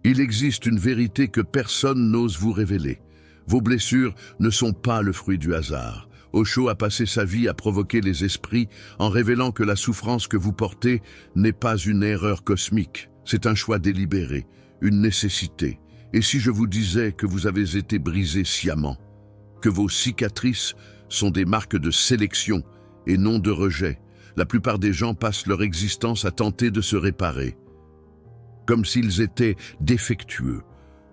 Il existe une vérité que personne n'ose vous révéler. Vos blessures ne sont pas le fruit du hasard. Osho a passé sa vie à provoquer les esprits en révélant que la souffrance que vous portez n'est pas une erreur cosmique. C'est un choix délibéré, une nécessité. Et si je vous disais que vous avez été brisé sciemment, que vos cicatrices sont des marques de sélection et non de rejet, la plupart des gens passent leur existence à tenter de se réparer, comme s'ils étaient défectueux.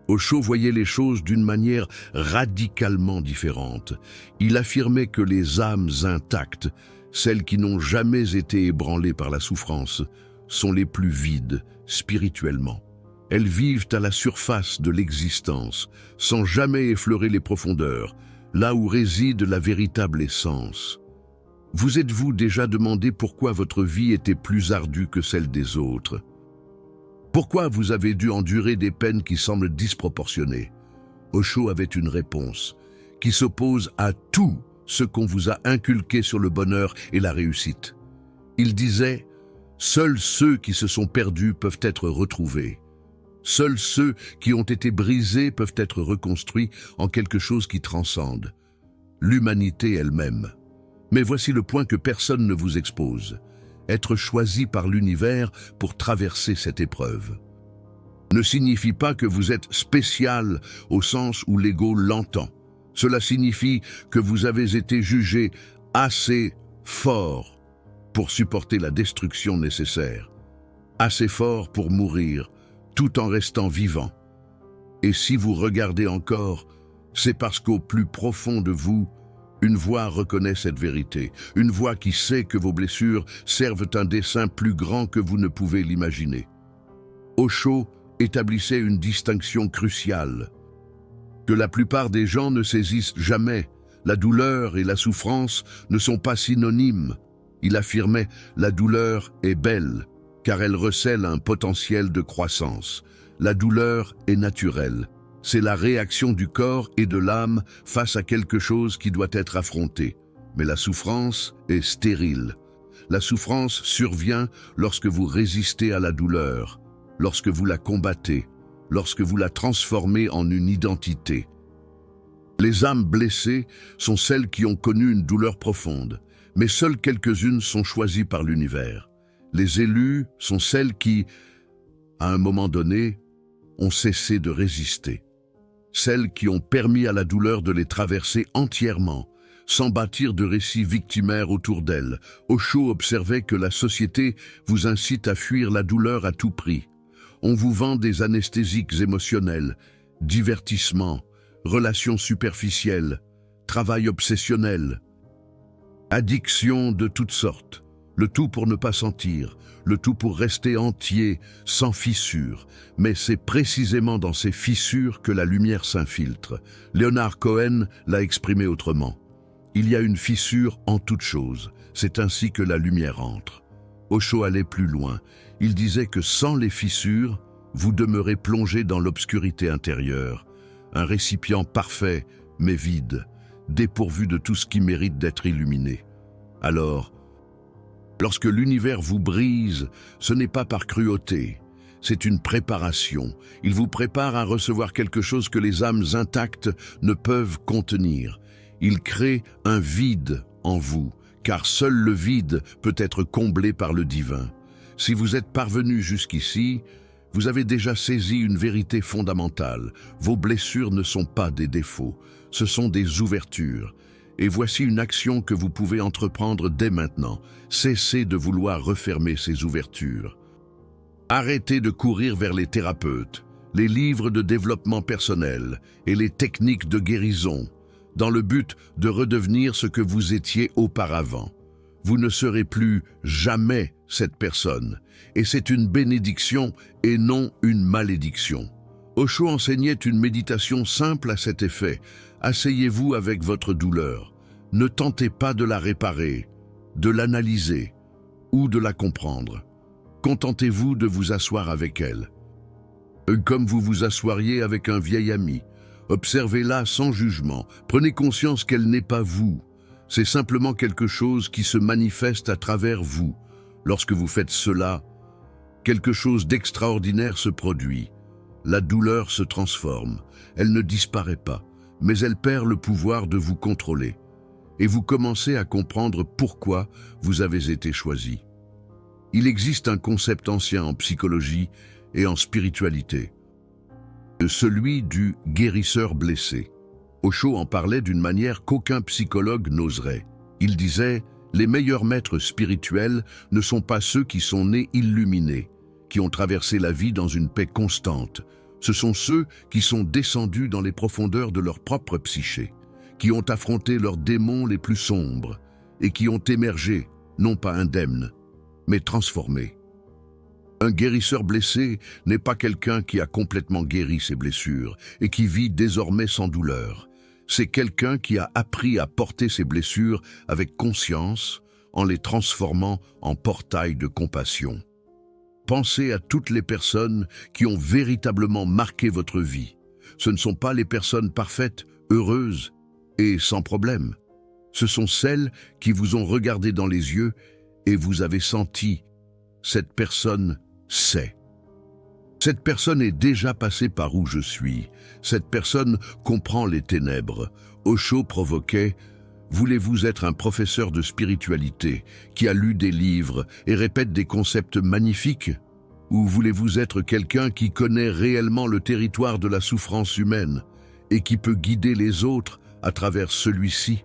Osho voyait les choses d'une manière radicalement différente. Il affirmait que les âmes intactes, celles qui n'ont jamais été ébranlées par la souffrance, sont les plus vides spirituellement. Elles vivent à la surface de l'existence, sans jamais effleurer les profondeurs, là où réside la véritable essence. Vous êtes-vous déjà demandé pourquoi votre vie était plus ardue que celle des autres ? Pourquoi vous avez dû endurer des peines qui semblent disproportionnées? Osho avait une réponse qui s'oppose à tout ce qu'on vous a inculqué sur le bonheur et la réussite. Il disait « Seuls ceux qui se sont perdus peuvent être retrouvés. Seuls ceux qui ont été brisés peuvent être reconstruits en quelque chose qui transcende l'humanité elle-même. » Mais voici le point que personne ne vous expose. Être choisi par l'univers pour traverser cette épreuve ne signifie pas que vous êtes spécial au sens où l'ego l'entend. Cela signifie que vous avez été jugé assez fort pour supporter la destruction nécessaire, assez fort pour mourir tout en restant vivant. Et si vous regardez encore, c'est parce qu'au plus profond de vous, une voix reconnaît cette vérité, une voix qui sait que vos blessures servent un dessein plus grand que vous ne pouvez l'imaginer. Osho établissait une distinction cruciale, que la plupart des gens ne saisissent jamais. La douleur et la souffrance ne sont pas synonymes. Il affirmait « la douleur est belle, car elle recèle un potentiel de croissance. La douleur est naturelle. C'est la réaction du corps et de l'âme face à quelque chose qui doit être affronté. Mais la souffrance est stérile. La souffrance survient lorsque vous résistez à la douleur, lorsque vous la combattez, lorsque vous la transformez en une identité. Les âmes blessées sont celles qui ont connu une douleur profonde, mais seules quelques-unes sont choisies par l'univers. Les élus sont celles qui, à un moment donné, ont cessé de résister. Celles qui ont permis à la douleur de les traverser entièrement, sans bâtir de récits victimaires autour d'elles. Osho observait que la société vous incite à fuir la douleur à tout prix. On vous vend des anesthésiques émotionnels, divertissements, relations superficielles, travail obsessionnel, addictions de toutes sortes, le tout pour ne pas sentir, le tout pour rester entier, sans fissures. Mais c'est précisément dans ces fissures que la lumière s'infiltre. Leonard Cohen l'a exprimé autrement. Il y a une fissure en toute chose, c'est ainsi que la lumière entre. Osho allait plus loin. Il disait que sans les fissures, vous demeurez plongé dans l'obscurité intérieure, un récipient parfait mais vide, dépourvu de tout ce qui mérite d'être illuminé. Alors, lorsque l'univers vous brise, ce n'est pas par cruauté, c'est une préparation. Il vous prépare à recevoir quelque chose que les âmes intactes ne peuvent contenir. Il crée un vide en vous, car seul le vide peut être comblé par le divin. Si vous êtes parvenu jusqu'ici, vous avez déjà saisi une vérité fondamentale. Vos blessures ne sont pas des défauts, ce sont des ouvertures. Et voici une action que vous pouvez entreprendre dès maintenant. Cessez de vouloir refermer ces ouvertures. Arrêtez de courir vers les thérapeutes, les livres de développement personnel et les techniques de guérison, dans le but de redevenir ce que vous étiez auparavant. Vous ne serez plus jamais cette personne, et c'est une bénédiction et non une malédiction. Osho enseignait une méditation simple à cet effet. Asseyez-vous avec votre douleur. Ne tentez pas de la réparer, de l'analyser ou de la comprendre. Contentez-vous de vous asseoir avec elle. Comme vous vous assoiriez avec un vieil ami. Observez-la sans jugement. Prenez conscience qu'elle n'est pas vous. C'est simplement quelque chose qui se manifeste à travers vous. Lorsque vous faites cela, quelque chose d'extraordinaire se produit. La douleur se transforme, elle ne disparaît pas, mais elle perd le pouvoir de vous contrôler. Et vous commencez à comprendre pourquoi vous avez été choisi. Il existe un concept ancien en psychologie et en spiritualité, celui du guérisseur blessé. Osho en parlait d'une manière qu'aucun psychologue n'oserait. Il disait « Les meilleurs maîtres spirituels ne sont pas ceux qui sont nés illuminés, qui ont traversé la vie dans une paix constante. Ce sont ceux qui sont descendus dans les profondeurs de leur propre psyché, qui ont affronté leurs démons les plus sombres et qui ont émergé, non pas indemnes, mais transformés. » Un guérisseur blessé n'est pas quelqu'un qui a complètement guéri ses blessures et qui vit désormais sans douleur. C'est quelqu'un qui a appris à porter ses blessures avec conscience en les transformant en portail de compassion. Pensez à toutes les personnes qui ont véritablement marqué votre vie. Ce ne sont pas les personnes parfaites, heureuses et sans problème. Ce sont celles qui vous ont regardé dans les yeux et vous avez senti « cette personne sait ». Cette personne est déjà passée par où je suis. Cette personne comprend les ténèbres. Osho provoquait « Voulez-vous être un professeur de spiritualité qui a lu des livres et répète des concepts magnifiques? Ou voulez-vous être quelqu'un qui connaît réellement le territoire de la souffrance humaine et qui peut guider les autres à travers celui-ci?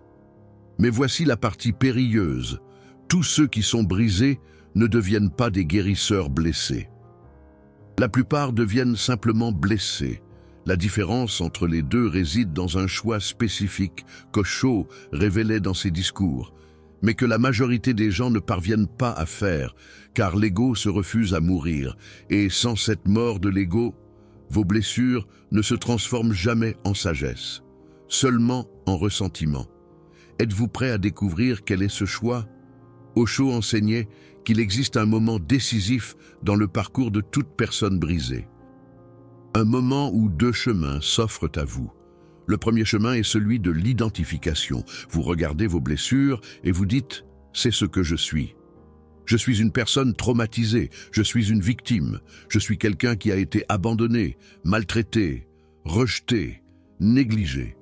Mais voici la partie périlleuse. Tous ceux qui sont brisés ne deviennent pas des guérisseurs blessés. La plupart deviennent simplement blessés. La différence entre les deux réside dans un choix spécifique qu'Osho révélait dans ses discours, mais que la majorité des gens ne parviennent pas à faire, car l'ego se refuse à mourir, et sans cette mort de l'ego, vos blessures ne se transforment jamais en sagesse, seulement en ressentiment. Êtes-vous prêt à découvrir quel est ce choix? Osho enseignait qu'il existe un moment décisif dans le parcours de toute personne brisée. Un moment où deux chemins s'offrent à vous. Le premier chemin est celui de l'identification. Vous regardez vos blessures et vous dites « c'est ce que je suis ». Je suis une personne traumatisée, je suis une victime, je suis quelqu'un qui a été abandonné, maltraité, rejeté, négligé.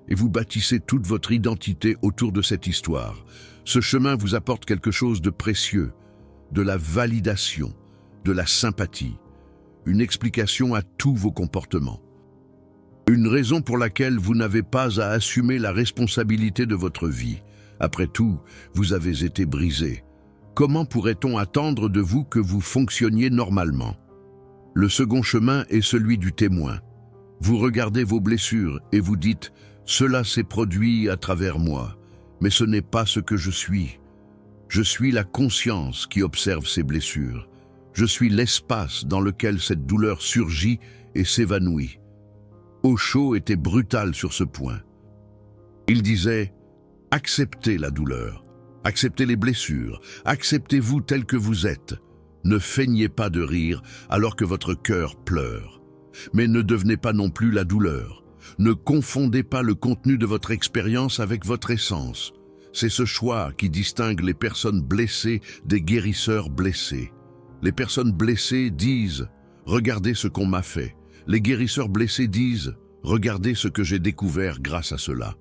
Et vous bâtissez toute votre identité autour de cette histoire. Ce chemin vous apporte quelque chose de précieux, de la validation, de la sympathie, une explication à tous vos comportements. Une raison pour laquelle vous n'avez pas à assumer la responsabilité de votre vie. Après tout, vous avez été brisé. Comment pourrait-on attendre de vous que vous fonctionniez normalement? Le second chemin est celui du témoin. Vous regardez vos blessures et vous dites « cela s'est produit à travers moi, mais ce n'est pas ce que je suis. Je suis la conscience qui observe ces blessures. Je suis l'espace dans lequel cette douleur surgit et s'évanouit. » Osho était brutal sur ce point. Il disait « acceptez la douleur, acceptez les blessures, acceptez-vous tel que vous êtes. Ne feignez pas de rire alors que votre cœur pleure. Mais ne devenez pas non plus la douleur. Ne confondez pas le contenu de votre expérience avec votre essence. C'est ce choix qui distingue les personnes blessées des guérisseurs blessés. Les personnes blessées disent « regardez ce qu'on m'a fait ». Les guérisseurs blessés disent « regardez ce que j'ai découvert grâce à cela ».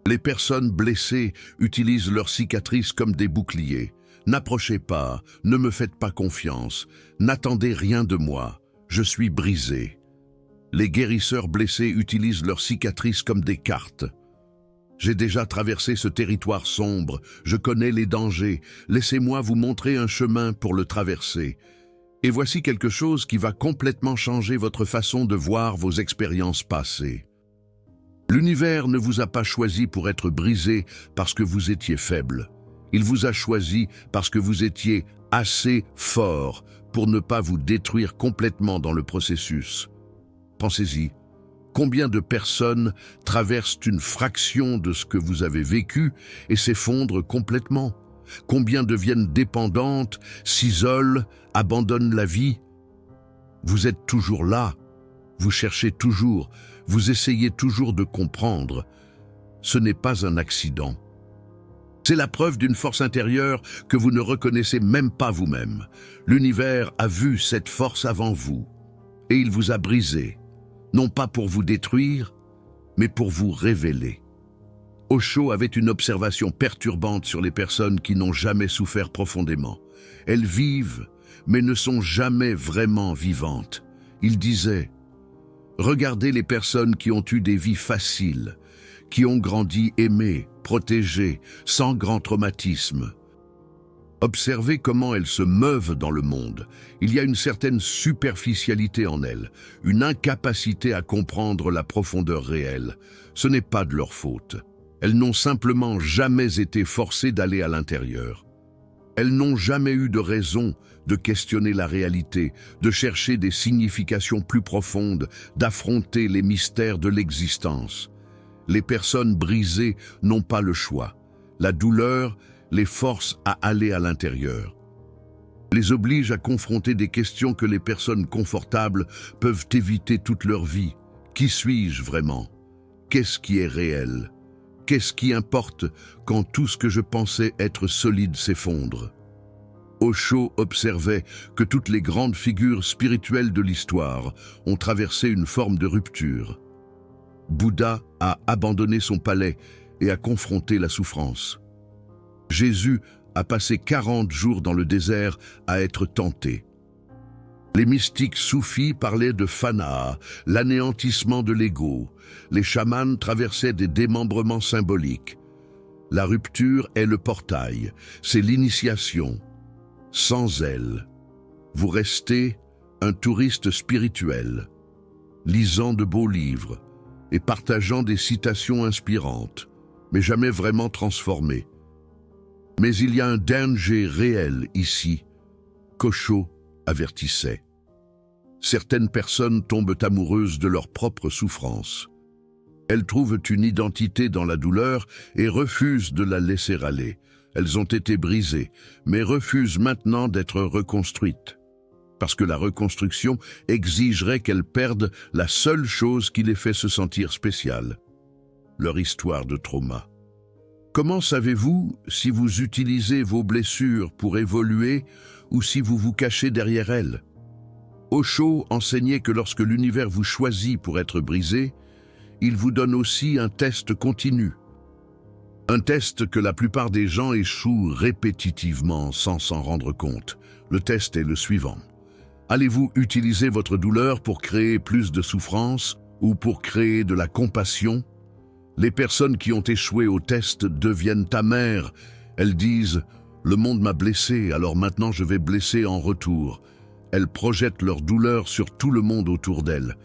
Les personnes blessées utilisent leurs cicatrices comme des boucliers. « N'approchez pas, ne me faites pas confiance, n'attendez rien de moi, je suis brisé ». Les guérisseurs blessés utilisent leurs cicatrices comme des cartes. « J'ai déjà traversé ce territoire sombre, je connais les dangers, laissez-moi vous montrer un chemin pour le traverser. » Et voici quelque chose qui va complètement changer votre façon de voir vos expériences passées. L'univers ne vous a pas choisi pour être brisé parce que vous étiez faible. Il vous a choisi parce que vous étiez assez fort pour ne pas vous détruire complètement dans le processus. Pensez-y, combien de personnes traversent une fraction de ce que vous avez vécu et s'effondrent complètement? Combien deviennent dépendantes, s'isolent, abandonnent la vie? Vous êtes toujours là, vous cherchez toujours, vous essayez toujours de comprendre. Ce n'est pas un accident. C'est la preuve d'une force intérieure que vous ne reconnaissez même pas vous-même. L'univers a vu cette force avant vous. et il vous a brisé, non pas pour vous détruire, mais pour vous révéler. Osho avait une observation perturbante sur les personnes qui n'ont jamais souffert profondément. Elles vivent, mais ne sont jamais vraiment vivantes. Il disait « Regardez les personnes qui ont eu des vies faciles, qui ont grandi aimées, protégées, sans grand traumatisme. Observez comment elles se meuvent dans le monde. Il y a une certaine superficialité en elles, une incapacité à comprendre la profondeur réelle. Ce n'est pas de leur faute. Elles n'ont simplement jamais été forcées d'aller à l'intérieur. Elles n'ont jamais eu de raison de questionner la réalité, de chercher des significations plus profondes, d'affronter les mystères de l'existence. Les personnes brisées n'ont pas le choix. La douleur les force à aller à l'intérieur. Les oblige à confronter des questions que les personnes confortables peuvent éviter toute leur vie. Qui suis-je vraiment? Qu'est-ce qui est réel? Qu'est-ce qui importe quand tout ce que je pensais être solide s'effondre? Osho observait que toutes les grandes figures spirituelles de l'histoire ont traversé une forme de rupture. Bouddha a abandonné son palais et a confronté la souffrance. Jésus a passé 40 jours dans le désert à être tenté. Les mystiques soufis parlaient de fana, l'anéantissement de l'ego. Les chamans traversaient des démembrements symboliques. La rupture est le portail, c'est l'initiation. Sans elle, vous restez un touriste spirituel, lisant de beaux livres et partageant des citations inspirantes, mais jamais vraiment transformé. Mais il y a un danger réel ici, qu'Osho avertissait. Certaines personnes tombent amoureuses de leur propre souffrance. Elles trouvent une identité dans la douleur et refusent de la laisser aller. Elles ont été brisées, mais refusent maintenant d'être reconstruites. Parce que la reconstruction exigerait qu'elles perdent la seule chose qui les fait se sentir spéciales, leur histoire de trauma. Comment savez-vous si vous utilisez vos blessures pour évoluer ou si vous vous cachez derrière elles? Osho enseignait que lorsque l'univers vous choisit pour être brisé, il vous donne aussi un test continu. Un test que la plupart des gens échouent répétitivement sans s'en rendre compte. Le test est le suivant. Allez-vous utiliser votre douleur pour créer plus de souffrance ou pour créer de la compassion? Les personnes qui ont échoué au test deviennent amères. Elles disent « Le monde m'a blessé, alors maintenant je vais blesser en retour ». Elles projettent leur douleur sur tout le monde autour d'elles.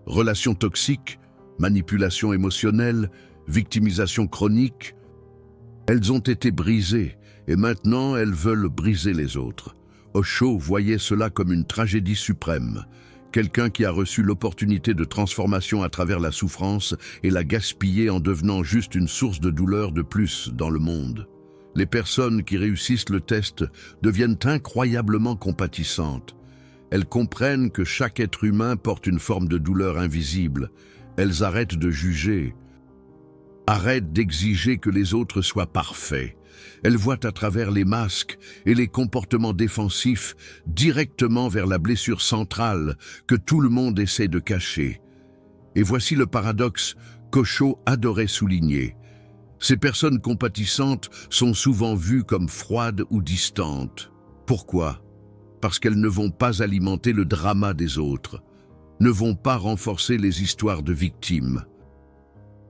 Relations toxiques, manipulation émotionnelle, victimisation chronique. Elles ont été brisées et maintenant elles veulent briser les autres. Osho voyait cela comme une tragédie suprême. Quelqu'un qui a reçu l'opportunité de transformation à travers la souffrance et l'a gaspillée en devenant juste une source de douleur de plus dans le monde. Les personnes qui réussissent le test deviennent incroyablement compatissantes. Elles comprennent que chaque être humain porte une forme de douleur invisible. Elles arrêtent de juger, arrêtent d'exiger que les autres soient parfaits. Elles voient à travers les masques et les comportements défensifs directement vers la blessure centrale que tout le monde essaie de cacher. Et voici le paradoxe qu'Osho adorait souligner. Ces personnes compatissantes sont souvent vues comme froides ou distantes. Pourquoi? Parce qu'elles ne vont pas alimenter le drama des autres, ne vont pas renforcer les histoires de victimes,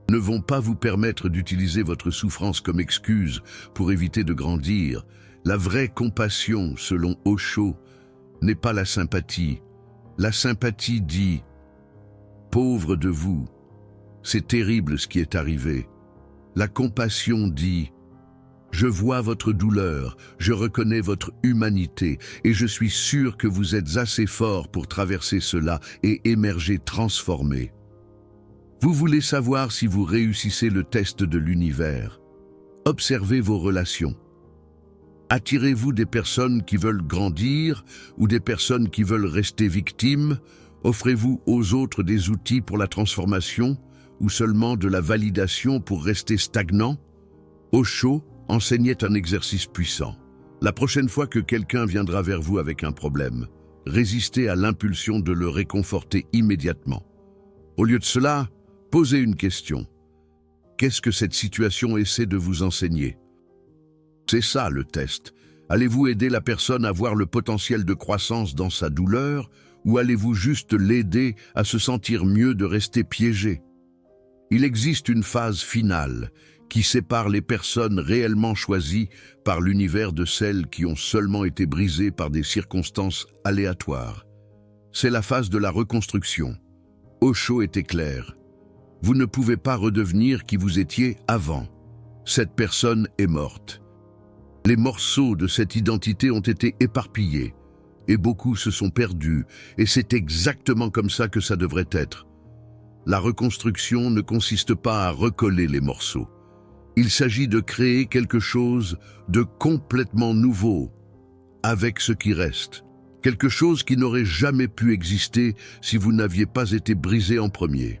ne vont pas vous permettre d'utiliser votre souffrance comme excuse pour éviter de grandir. La vraie compassion, selon Osho, n'est pas la sympathie. La sympathie dit « Pauvre de vous, c'est terrible ce qui est arrivé ». La compassion dit « Je vois votre douleur, je reconnais votre humanité et je suis sûr que vous êtes assez fort pour traverser cela et émerger transformé ». Vous voulez savoir si vous réussissez le test de l'univers. Observez vos relations. Attirez-vous des personnes qui veulent grandir ou des personnes qui veulent rester victimes? Offrez-vous aux autres des outils pour la transformation ou seulement de la validation pour rester stagnant? Osho enseignait un exercice puissant. La prochaine fois que quelqu'un viendra vers vous avec un problème, résistez à l'impulsion de le réconforter immédiatement. Au lieu de cela, posez une question. Qu'est-ce que cette situation essaie de vous enseigner? C'est ça le test. Allez-vous aider la personne à voir le potentiel de croissance dans sa douleur ou allez-vous juste l'aider à se sentir mieux de rester piégé? Il existe une phase finale qui sépare les personnes réellement choisies par l'univers de celles qui ont seulement été brisées par des circonstances aléatoires. C'est la phase de la reconstruction. Osho était clair. Vous ne pouvez pas redevenir qui vous étiez avant. Cette personne est morte. Les morceaux de cette identité ont été éparpillés et beaucoup se sont perdus et c'est exactement comme ça que ça devrait être. La reconstruction ne consiste pas à recoller les morceaux. Il s'agit de créer quelque chose de complètement nouveau avec ce qui reste. Quelque chose qui n'aurait jamais pu exister si vous n'aviez pas été brisé en premier.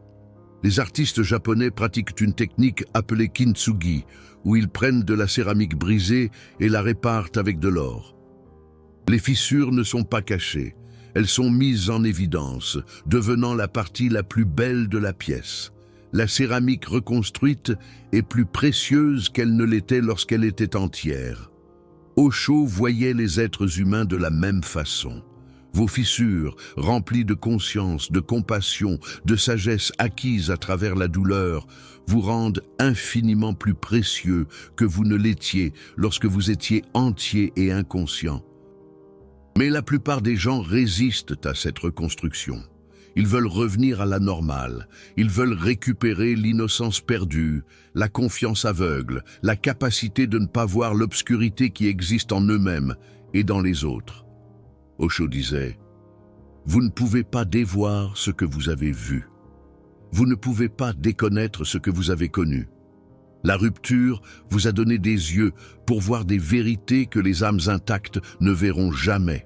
Les artistes japonais pratiquent une technique appelée kintsugi, où ils prennent de la céramique brisée et la réparent avec de l'or. Les fissures ne sont pas cachées, elles sont mises en évidence, devenant la partie la plus belle de la pièce. La céramique reconstruite est plus précieuse qu'elle ne l'était lorsqu'elle était entière. Osho voyait les êtres humains de la même façon. Vos fissures, remplies de conscience, de compassion, de sagesse acquise à travers la douleur, vous rendent infiniment plus précieux que vous ne l'étiez lorsque vous étiez entier et inconscient. Mais la plupart des gens résistent à cette reconstruction. Ils veulent revenir à la normale, ils veulent récupérer l'innocence perdue, la confiance aveugle, la capacité de ne pas voir l'obscurité qui existe en eux-mêmes et dans les autres. Osho disait, « Vous ne pouvez pas dévoir ce que vous avez vu. Vous ne pouvez pas déconnaître ce que vous avez connu. La rupture vous a donné des yeux pour voir des vérités que les âmes intactes ne verront jamais.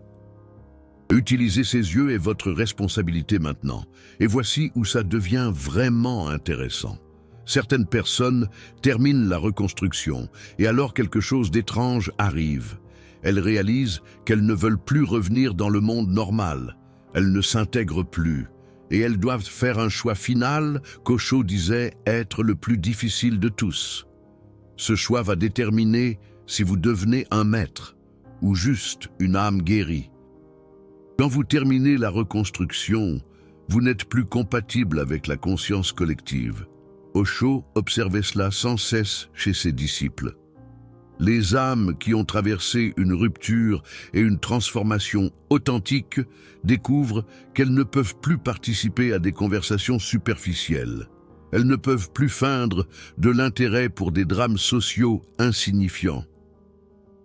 Utilisez ces yeux est votre responsabilité maintenant. Et voici où ça devient vraiment intéressant. Certaines personnes terminent la reconstruction et alors quelque chose d'étrange arrive. Elles réalisent qu'elles ne veulent plus revenir dans le monde normal. Elles ne s'intègrent plus. Et elles doivent faire un choix final qu'Osho disait être le plus difficile de tous. Ce choix va déterminer si vous devenez un maître ou juste une âme guérie. Quand vous terminez la reconstruction, vous n'êtes plus compatible avec la conscience collective. Osho observait cela sans cesse chez ses disciples. Les âmes qui ont traversé une rupture et une transformation authentique découvrent qu'elles ne peuvent plus participer à des conversations superficielles. Elles ne peuvent plus feindre de l'intérêt pour des drames sociaux insignifiants.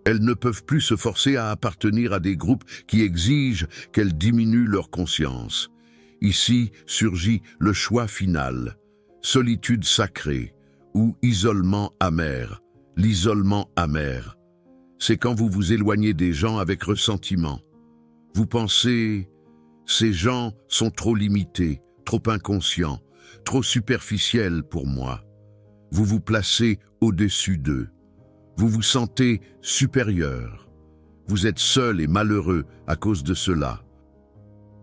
Elles ne peuvent plus se forcer à appartenir à des groupes qui exigent qu'elles diminuent leur conscience. Ici surgit le choix final, solitude sacrée ou isolement amer. L'isolement amer, c'est quand vous vous éloignez des gens avec ressentiment. Vous pensez, ces gens sont trop limités, trop inconscients, trop superficiels pour moi. Vous vous placez au-dessus d'eux. Vous vous sentez supérieur. Vous êtes seul et malheureux à cause de cela.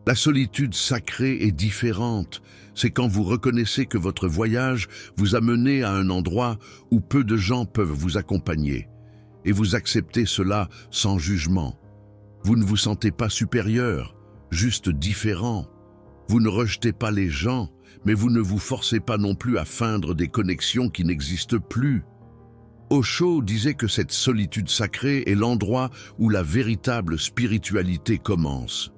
La solitude sacrée est différente. C'est quand vous reconnaissez que votre voyage vous a mené à un endroit où peu de gens peuvent vous accompagner. Et vous acceptez cela sans jugement. Vous ne vous sentez pas supérieur, juste différent. Vous ne rejetez pas les gens, mais vous ne vous forcez pas non plus à feindre des connexions qui n'existent plus. Osho disait que cette solitude sacrée est l'endroit où la véritable spiritualité commence.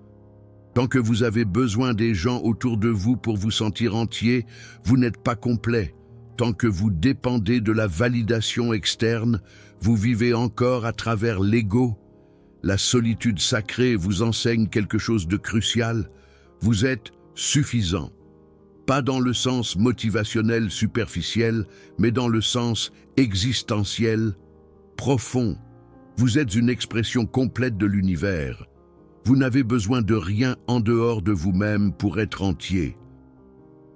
Tant que vous avez besoin des gens autour de vous pour vous sentir entier, vous n'êtes pas complet. Tant que vous dépendez de la validation externe, vous vivez encore à travers l'ego. La solitude sacrée vous enseigne quelque chose de crucial. Vous êtes suffisant. Pas dans le sens motivationnel superficiel, mais dans le sens existentiel, profond. Vous êtes une expression complète de l'univers. Vous n'avez besoin de rien en dehors de vous-même pour être entier.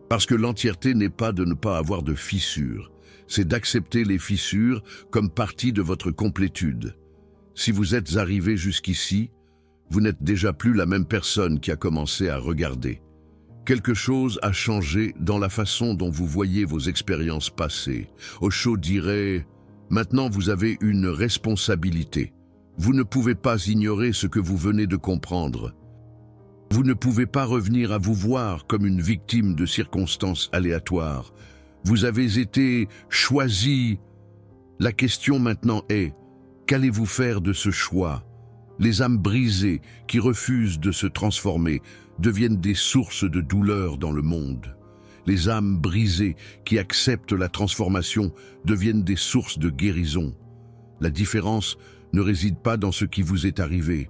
Parce que l'entièreté n'est pas de ne pas avoir de fissures, c'est d'accepter les fissures comme partie de votre complétude. Si vous êtes arrivé jusqu'ici, Vous n'êtes déjà plus la même personne qui a commencé à regarder. Quelque chose a changé dans la façon dont vous voyez vos expériences passées. Osho dirait, maintenant vous avez une responsabilité. Vous ne pouvez pas ignorer ce que vous venez de comprendre. Vous ne pouvez pas revenir à vous voir comme une victime de circonstances aléatoires. Vous avez été choisi. La question maintenant est, qu'allez-vous faire de ce choix? Les âmes brisées qui refusent de se transformer deviennent des sources de douleur dans le monde. Les âmes brisées qui acceptent la transformation deviennent des sources de guérison. La différence ne réside pas dans ce qui vous est arrivé,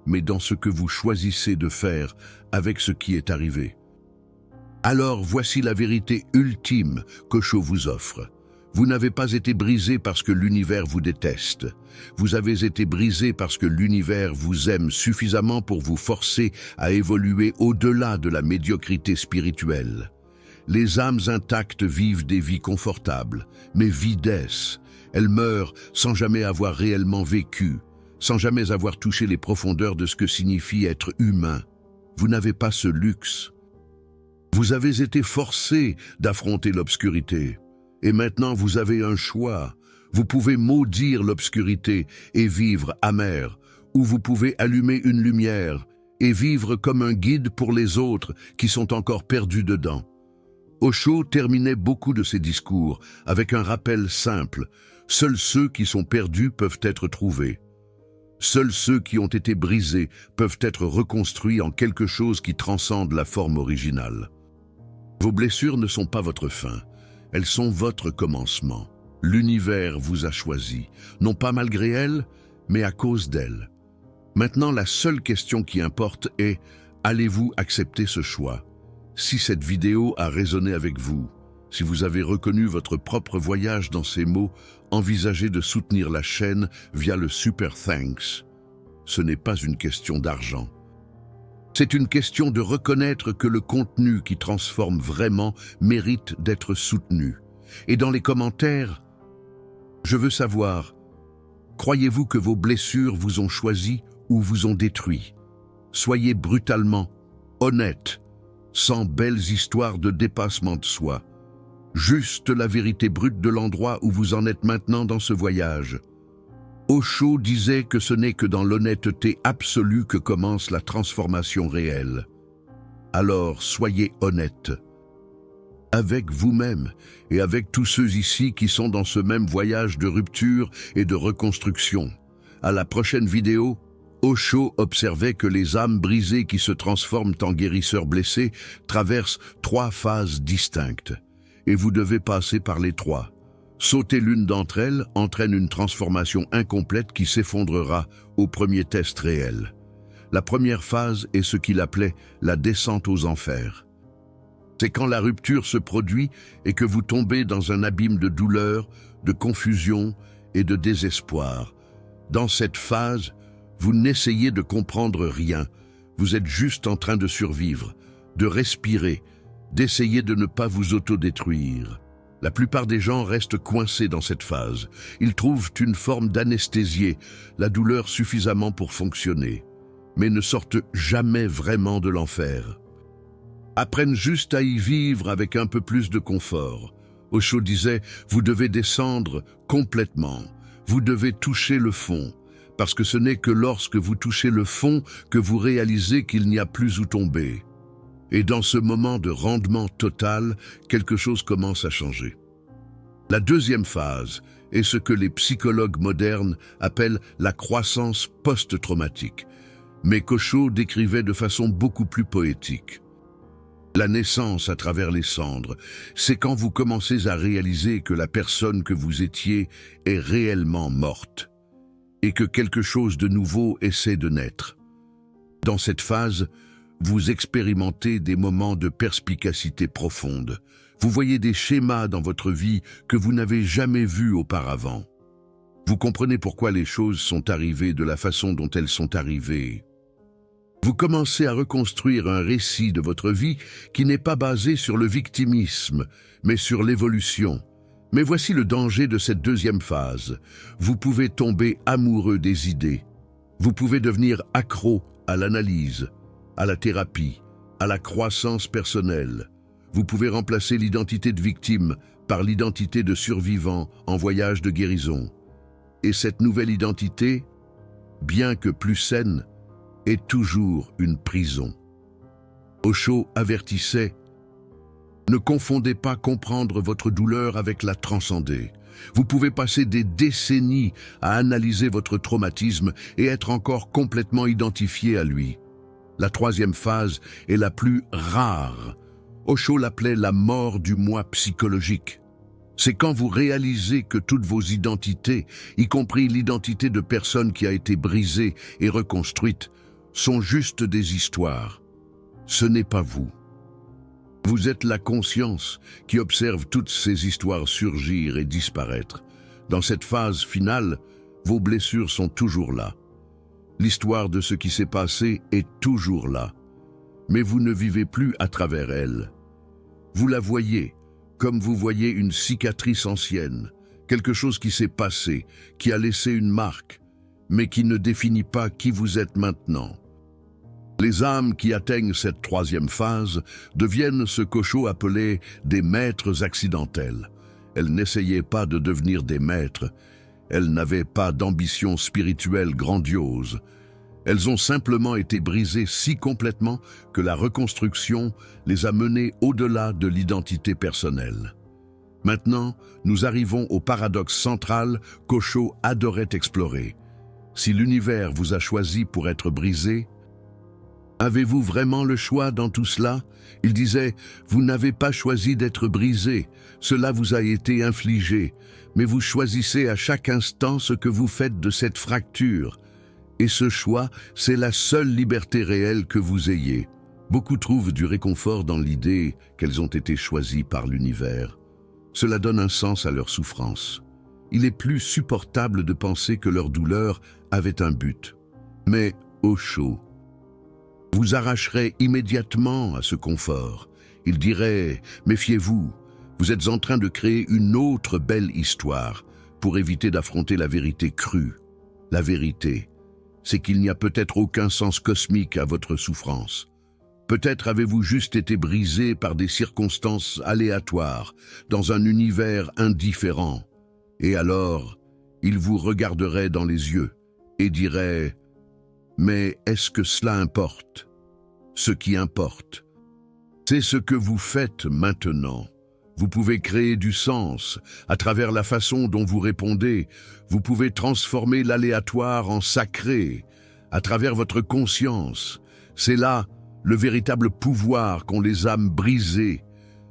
mais dans ce que vous choisissez de faire avec ce qui est arrivé. Alors voici la vérité ultime qu'Osho vous offre. Vous n'avez pas été brisé parce que l'univers vous déteste. Vous avez été brisé parce que l'univers vous aime suffisamment pour vous forcer à évoluer au-delà de la médiocrité spirituelle. Les âmes intactes vivent des vies confortables, mais videsses. Elles meurent sans jamais avoir réellement vécu, sans jamais avoir touché les profondeurs de ce que signifie être humain. Vous n'avez pas ce luxe. Vous avez été forcé d'affronter l'obscurité. Et maintenant vous avez un choix. Vous pouvez maudire l'obscurité et vivre amer, ou vous pouvez allumer une lumière et vivre comme un guide pour les autres qui sont encore perdus dedans. Osho terminait beaucoup de ses discours avec un rappel simple. Seuls ceux qui sont perdus peuvent être trouvés. Seuls ceux qui ont été brisés peuvent être reconstruits en quelque chose qui transcende la forme originale. Vos blessures ne sont pas votre fin. Elles sont votre commencement. L'univers vous a choisi, non pas malgré elles, mais à cause d'elles. Maintenant, la seule question qui importe est, allez-vous accepter ce choix? Si cette vidéo a résonné avec vous, si vous avez reconnu votre propre voyage dans ces mots, envisagez de soutenir la chaîne via le Super Thanks. Ce n'est pas une question d'argent. C'est une question de reconnaître que le contenu qui transforme vraiment mérite d'être soutenu. Et dans les commentaires, je veux savoir, croyez-vous que vos blessures vous ont choisi ou vous ont détruit? Soyez brutalement honnête, sans belles histoires de dépassement de soi. Juste la vérité brute de l'endroit où vous en êtes maintenant dans ce voyage. Osho disait que ce n'est que dans l'honnêteté absolue que commence la transformation réelle. Alors soyez honnête. Avec vous-même et avec tous ceux ici qui sont dans ce même voyage de rupture et de reconstruction. À la prochaine vidéo, Osho observait que les âmes brisées qui se transforment en guérisseurs blessés traversent 3 phases distinctes. Et vous devez passer par les 3. Sauter l'une d'entre elles entraîne une transformation incomplète qui s'effondrera au premier test réel. La première phase est ce qu'il appelait la descente aux enfers. C'est quand la rupture se produit et que vous tombez dans un abîme de douleur, de confusion et de désespoir. Dans cette phase, vous n'essayez de comprendre rien. Vous êtes juste en train de survivre, de respirer, d'essayer de ne pas vous autodétruire. La plupart des gens restent coincés dans cette phase. Ils trouvent une forme d'anesthésier, la douleur suffisamment pour fonctionner, mais ne sortent jamais vraiment de l'enfer. Apprennent juste à y vivre avec un peu plus de confort. Osho disait, vous devez descendre complètement. Vous devez toucher le fond, parce que ce n'est que lorsque vous touchez le fond que vous réalisez qu'il n'y a plus où tomber. Et dans ce moment de rendement total, quelque chose commence à changer. La deuxième phase est ce que les psychologues modernes appellent la croissance post-traumatique, mais qu'Osho décrivait de façon beaucoup plus poétique. La naissance à travers les cendres, c'est quand vous commencez à réaliser que la personne que vous étiez est réellement morte, et que quelque chose de nouveau essaie de naître. Dans cette phase, vous expérimentez des moments de perspicacité profonde. Vous voyez des schémas dans votre vie que vous n'avez jamais vus auparavant. Vous comprenez pourquoi les choses sont arrivées de la façon dont elles sont arrivées. Vous commencez à reconstruire un récit de votre vie qui n'est pas basé sur le victimisme, mais sur l'évolution. Mais voici le danger de cette deuxième phase. Vous pouvez tomber amoureux des idées. Vous pouvez devenir accro à l'analyse, à la thérapie, à la croissance personnelle. Vous pouvez remplacer l'identité de victime par l'identité de survivant en voyage de guérison. Et cette nouvelle identité, bien que plus saine, est toujours une prison. Osho avertissait: ne confondez pas comprendre votre douleur avec la transcender. Vous pouvez passer des décennies à analyser votre traumatisme et être encore complètement identifié à lui. La troisième phase est la plus rare. Osho l'appelait la mort du moi psychologique. C'est quand vous réalisez que toutes vos identités, y compris l'identité de personne qui a été brisée et reconstruite, sont juste des histoires. Ce n'est pas vous. Vous êtes la conscience qui observe toutes ces histoires surgir et disparaître. Dans cette phase finale, vos blessures sont toujours là. L'histoire de ce qui s'est passé est toujours là. Mais vous ne vivez plus à travers elle. Vous la voyez, comme vous voyez une cicatrice ancienne, quelque chose qui s'est passé, qui a laissé une marque, mais qui ne définit pas qui vous êtes maintenant. Les âmes qui atteignent cette troisième phase deviennent ce qu'Osho appelait des maîtres accidentels. Elles n'essayaient pas de devenir des maîtres, elles n'avaient pas d'ambition spirituelle grandiose. Elles ont simplement été brisées si complètement que la reconstruction les a menées au-delà de l'identité personnelle. Maintenant, nous arrivons au paradoxe central qu'Osho adorait explorer. Si l'univers vous a choisi pour être brisé, avez-vous vraiment le choix dans tout cela? Il disait, vous n'avez pas choisi d'être brisé, cela vous a été infligé, mais vous choisissez à chaque instant ce que vous faites de cette fracture. Et ce choix, c'est la seule liberté réelle que vous ayez. Beaucoup trouvent du réconfort dans l'idée qu'elles ont été choisies par l'univers. Cela donne un sens à leur souffrance. Il est plus supportable de penser que leur douleur avait un but. Mais Osho vous arracherait immédiatement à ce confort. Il dirait, méfiez-vous, vous êtes en train de créer une autre belle histoire pour éviter d'affronter la vérité crue. La vérité, c'est qu'il n'y a peut-être aucun sens cosmique à votre souffrance. Peut-être avez-vous juste été brisé par des circonstances aléatoires, dans un univers indifférent. Et alors, il vous regarderait dans les yeux et dirait: mais est-ce que cela importe? Ce qui importe, c'est ce que vous faites maintenant. Vous pouvez créer du sens à travers la façon dont vous répondez. Vous pouvez transformer l'aléatoire en sacré à travers votre conscience. C'est là le véritable pouvoir qu'ont les âmes brisées.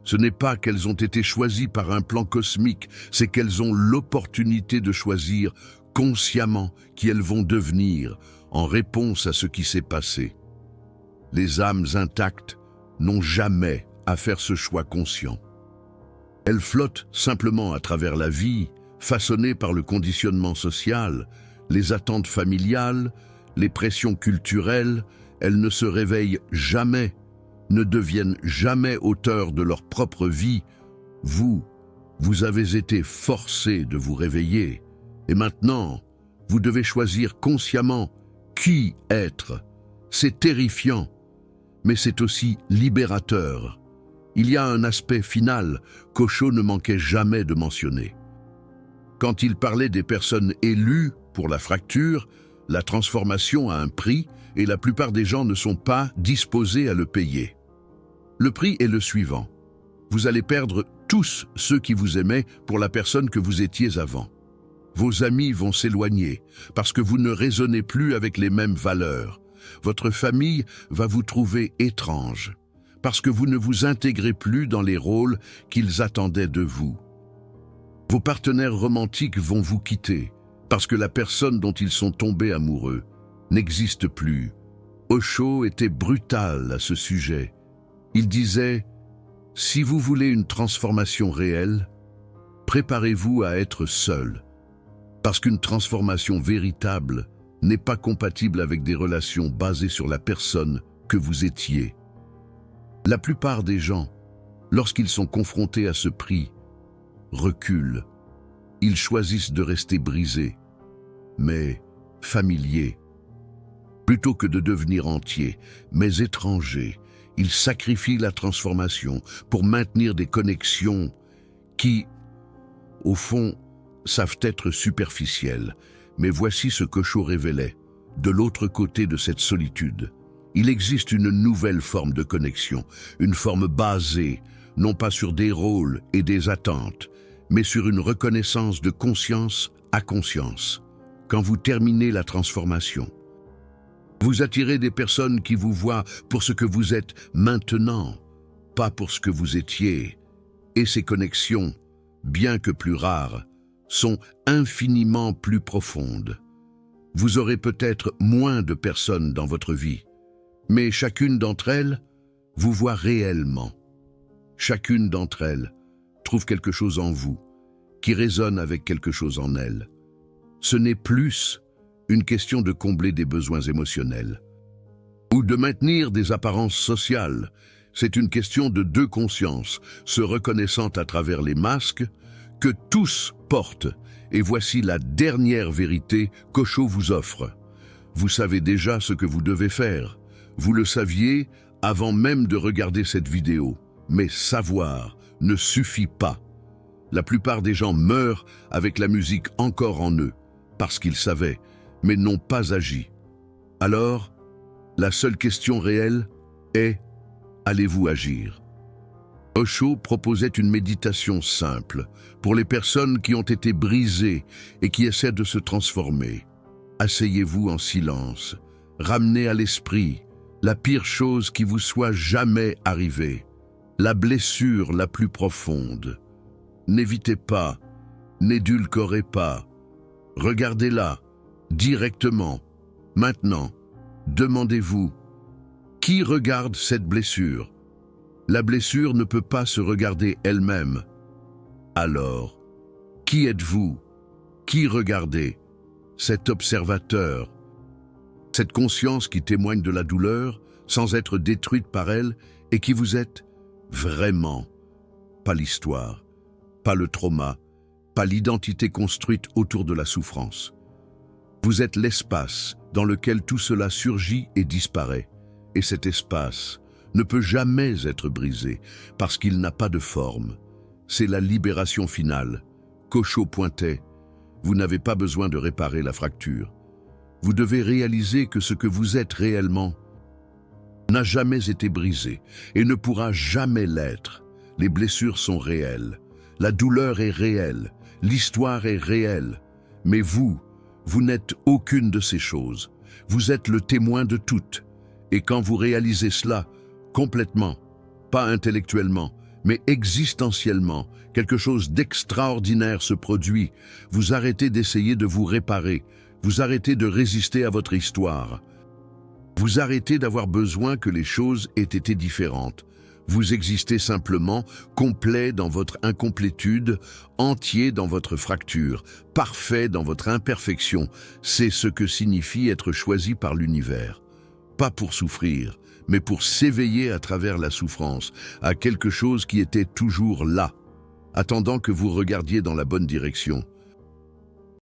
Ce n'est pas qu'elles ont été choisies par un plan cosmique, c'est qu'elles ont l'opportunité de choisir consciemment qui elles vont devenir en réponse à ce qui s'est passé. Les âmes intactes n'ont jamais à faire ce choix conscient. Elles flottent simplement à travers la vie, façonnées par le conditionnement social, les attentes familiales, les pressions culturelles. Elles ne se réveillent jamais, ne deviennent jamais auteurs de leur propre vie. Vous avez été forcés de vous réveiller. Et maintenant, vous devez choisir consciemment qui être. C'est terrifiant, mais c'est aussi libérateur. Il y a un aspect final qu'Osho ne manquait jamais de mentionner. Quand il parlait des personnes élues pour la fracture, la transformation a un prix et la plupart des gens ne sont pas disposés à le payer. Le prix est le suivant. Vous allez perdre tous ceux qui vous aimaient pour la personne que vous étiez avant. Vos amis vont s'éloigner parce que vous ne raisonnez plus avec les mêmes valeurs. Votre famille va vous trouver étrange parce que vous ne vous intégrez plus dans les rôles qu'ils attendaient de vous. Vos partenaires romantiques vont vous quitter parce que la personne dont ils sont tombés amoureux n'existe plus. Osho était brutal à ce sujet. Il disait, si vous voulez une transformation réelle, préparez-vous à être seul. Parce qu'une transformation véritable n'est pas compatible avec des relations basées sur la personne que vous étiez. La plupart des gens, lorsqu'ils sont confrontés à ce prix, reculent. Ils choisissent de rester brisés, mais familiers. Plutôt que de devenir entier, mais étranger, ils sacrifient la transformation pour maintenir des connexions qui, au fond, savent être superficielles. Mais voici ce qu'Osho révélait. De l'autre côté de cette solitude, il existe une nouvelle forme de connexion, une forme basée, non pas sur des rôles et des attentes, mais sur une reconnaissance de conscience à conscience. Quand vous terminez la transformation, vous attirez des personnes qui vous voient pour ce que vous êtes maintenant, pas pour ce que vous étiez. Et ces connexions, bien que plus rares, sont infiniment plus profondes. Vous aurez peut-être moins de personnes dans votre vie, mais chacune d'entre elles vous voit réellement. Chacune d'entre elles trouve quelque chose en vous qui résonne avec quelque chose en elles. Ce n'est plus une question de combler des besoins émotionnels ou de maintenir des apparences sociales. C'est une question de deux consciences, se reconnaissant à travers les masques que tous portent. Et voici la dernière vérité qu'Osho vous offre. Vous savez déjà ce que vous devez faire. Vous le saviez avant même de regarder cette vidéo. Mais savoir ne suffit pas. La plupart des gens meurent avec la musique encore en eux, parce qu'ils savaient, mais n'ont pas agi. Alors, la seule question réelle est: allez-vous agir? Osho proposait une méditation simple pour les personnes qui ont été brisées et qui essaient de se transformer. Asseyez-vous en silence, ramenez à l'esprit la pire chose qui vous soit jamais arrivée, la blessure la plus profonde. N'évitez pas, n'édulcorez pas, regardez-la directement. Maintenant, demandez-vous: qui regarde cette blessure? La blessure ne peut pas se regarder elle-même. Alors, qui êtes-vous? Qui regardez? Cet observateur, cette conscience qui témoigne de la douleur sans être détruite par elle et qui vous êtes vraiment. Pas l'histoire, pas le trauma, pas l'identité construite autour de la souffrance. Vous êtes l'espace dans lequel tout cela surgit et disparaît. Et cet espace ne peut jamais être brisé parce qu'il n'a pas de forme. C'est la libération finale. Osho pointait: vous n'avez pas besoin de réparer la fracture. Vous devez réaliser que ce que vous êtes réellement n'a jamais été brisé et ne pourra jamais l'être. Les blessures sont réelles, la douleur est réelle, l'histoire est réelle. Mais vous n'êtes aucune de ces choses. Vous êtes le témoin de toutes. Et quand vous réalisez cela, complètement, pas intellectuellement, mais existentiellement, quelque chose d'extraordinaire se produit. Vous arrêtez d'essayer de vous réparer. Vous arrêtez de résister à votre histoire. Vous arrêtez d'avoir besoin que les choses aient été différentes. Vous existez simplement, complet dans votre incomplétude, entier dans votre fracture, parfait dans votre imperfection. C'est ce que signifie être choisi par l'univers. Pas pour souffrir, mais pour s'éveiller à travers la souffrance, à quelque chose qui était toujours là, attendant que vous regardiez dans la bonne direction.